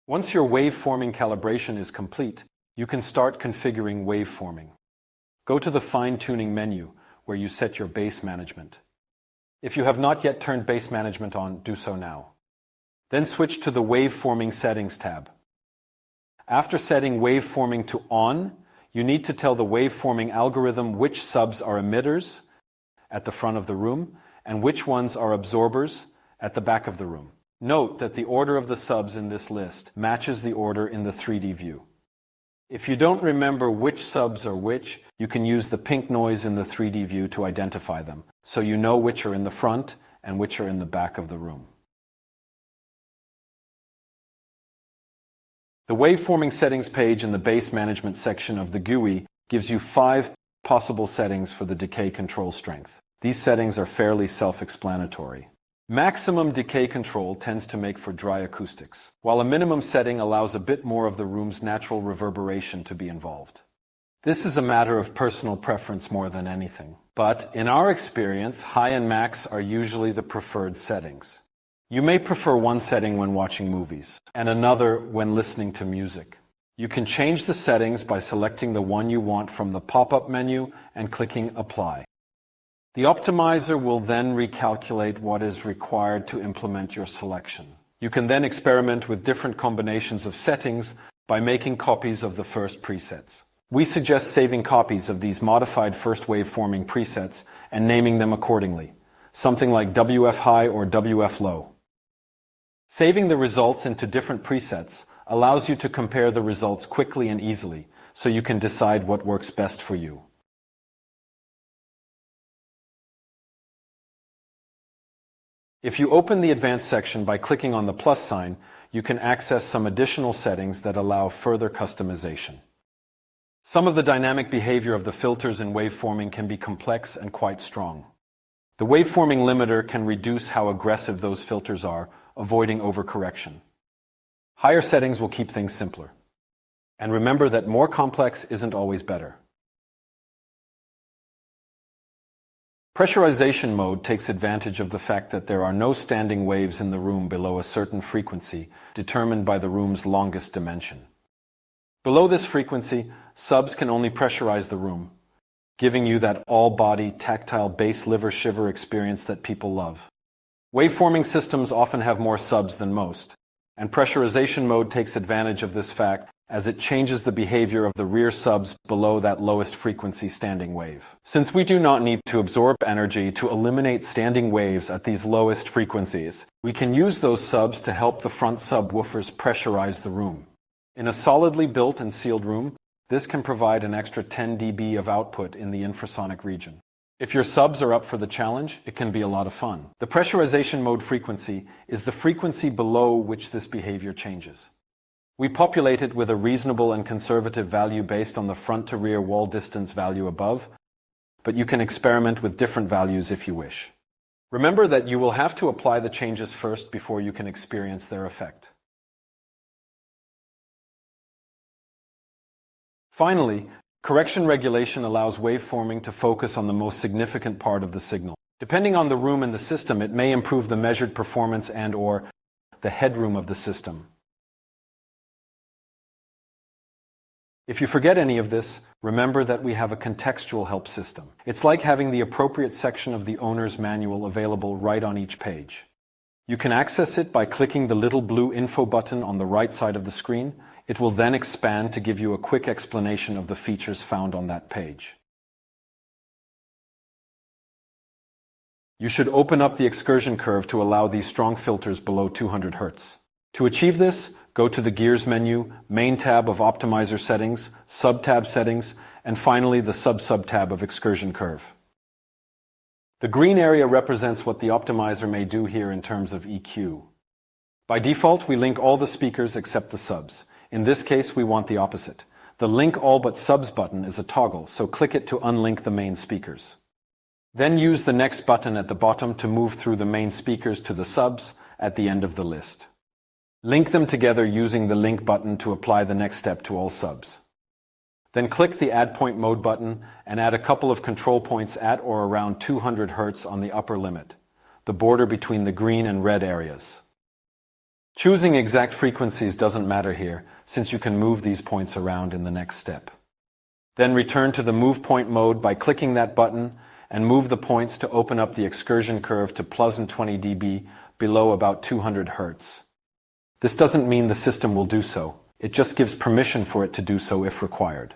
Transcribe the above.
Once your waveforming calibration is complete, you can start configuring waveforming. Go to the fine-tuning menu, where you set your base management. If you have not yet turned base management on, do so now. Then switch to the Waveforming Settings tab. After setting waveforming to on, you need to tell the waveforming algorithm which subs are emitters at the front of the room and which ones are absorbers at the back of the room. Note that the order of the subs in this list matches the order in the 3D view. If you don't remember which subs are which, you can use the pink noise in the 3D view to identify them, so you know which are in the front and which are in the back of the room. The Waveforming Settings page in the Base Management section of the GUI gives you 5 possible settings for the decay control strength. These settings are fairly self-explanatory. Maximum decay control tends to make for dry acoustics, while a minimum setting allows a bit more of the room's natural reverberation to be involved. This is a matter of personal preference more than anything. But in our experience, high and max are usually the preferred settings. You may prefer one setting when watching movies, and another when listening to music. You can change the settings by selecting the one you want from the pop-up menu and clicking Apply. The optimizer will then recalculate what is required to implement your selection. You can then experiment with different combinations of settings by making copies of the first presets. We suggest saving copies of these modified first waveforming presets and naming them accordingly, something like WF high or WF low. Saving the results into different presets allows you to compare the results quickly and easily, so you can decide what works best for you. If you open the Advanced section by clicking on the plus sign, you can access some additional settings that allow further customization. Some of the dynamic behavior of the filters in waveforming can be complex and quite strong. The waveforming limiter can reduce how aggressive those filters are, avoiding overcorrection. Higher settings will keep things simpler. And remember that more complex isn't always better. Pressurization mode takes advantage of the fact that there are no standing waves in the room below a certain frequency determined by the room's longest dimension. Below this frequency, subs can only pressurize the room, giving you that all-body, tactile bass liver shiver experience that people love. Waveforming systems often have more subs than most, and pressurization mode takes advantage of this fact as it changes the behavior of the rear subs below that lowest frequency standing wave. Since we do not need to absorb energy to eliminate standing waves at these lowest frequencies, we can use those subs to help the front subwoofers pressurize the room. In a solidly built and sealed room, this can provide an extra 10 dB of output in the infrasonic region. If your subs are up for the challenge, it can be a lot of fun. The pressurization mode frequency is the frequency below which this behavior changes. We populate it with a reasonable and conservative value based on the front to rear wall distance value above, but you can experiment with different values if you wish. Remember that you will have to apply the changes first before you can experience their effect. Finally, correction regulation allows waveforming to focus on the most significant part of the signal. Depending on the room and the system, it may improve the measured performance and/or the headroom of the system. If you forget any of this, remember that we have a contextual help system. It's like having the appropriate section of the owner's manual available right on each page. You can access it by clicking the little blue info button on the right side of the screen. It will then expand to give you a quick explanation of the features found on that page. You should open up the excursion curve to allow these strong filters below 200 Hz. To achieve this, go to the Gears menu, Main tab of Optimizer Settings, Sub-tab Settings, and finally the Sub-tab of Excursion Curve. The green area represents what the optimizer may do here in terms of EQ. By default, we link all the speakers except the subs. In this case, we want the opposite. The Link All But Subs button is a toggle, so click it to unlink the main speakers. Then use the next button at the bottom to move through the main speakers to the subs at the end of the list. Link them together using the Link button to apply the next step to all subs. Then click the Add Point Mode button and add a couple of control points at or around 200 Hz on the upper limit, the border between the green and red areas. Choosing exact frequencies doesn't matter here, since you can move these points around in the next step. Then return to the Move Point mode by clicking that button and move the points to open up the excursion curve to +20 dB below about 200 Hz. This doesn't mean the system will do so. It just gives permission for it to do so if required.